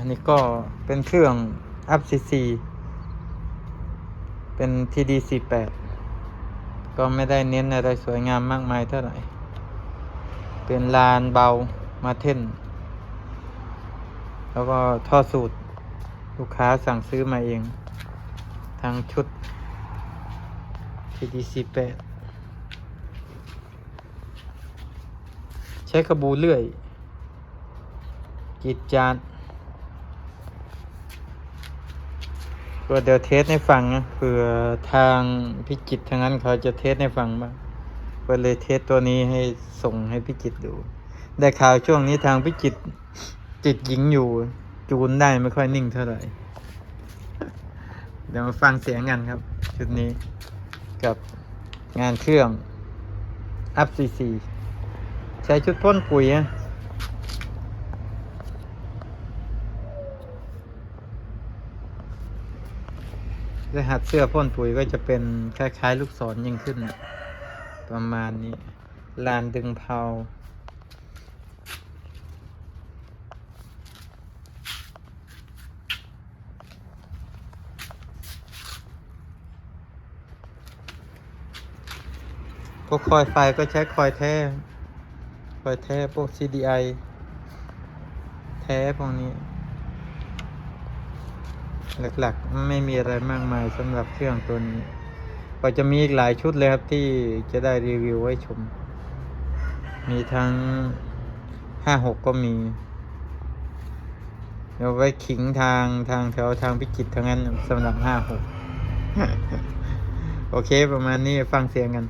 นี่ก็เป็นเครื่อง UP-CC เป็น TD48 ก็ไม่ได้เน้นอะไรสวยงามมากมายเท่าไหร่เป็นลานเบามาเท่นแล้วก็ท่อสูตรลูกค้าสั่งซื้อมาเองทางชุด TD48 ใช้กระบูเลื่อยกรีดจานก็เดี๋ยวเทสให้ฟังนะเผื่อทางพิจิตรทางนั้นเขาจะเทสให้ฟังบ้างก็เลยเทสตัวนี้ให้ส่งให้พิจิตรดูได้ข่าวช่วงนี้ทางพิจิตรติดหญิงอยู่จูนได้ไม่ค่อยนิ่งเท่าไหร่เดี๋ยวมาฟังเสียงกันครับชุดนี้กับงานเครื่อง UP-CC ใช้ชุดพ่นปุ๋ยนะรหัสเสื้อพ่นปุ๋ยก็จะเป็นคล้ายๆลูกศรยิ่งขึ้นนะประมาณนี้ลานดึงเพลาพวกคอยไฟก็ใช้คอยแท้พวก CDI แท้พวกนี้หลักๆไม่มีอะไรมากมายสำหรับเครื่องตัวนี้ก็จะมีอีกหลายชุดเลยครับที่จะได้รีวิวไว้ชมมีทั้ง56ก็มีเดี๋ยวไว้ขิงทางแถวทางพิจิตรทั้งนั้นสำหรับ56 โอเคประมาณนี้ฟังเสียงกัน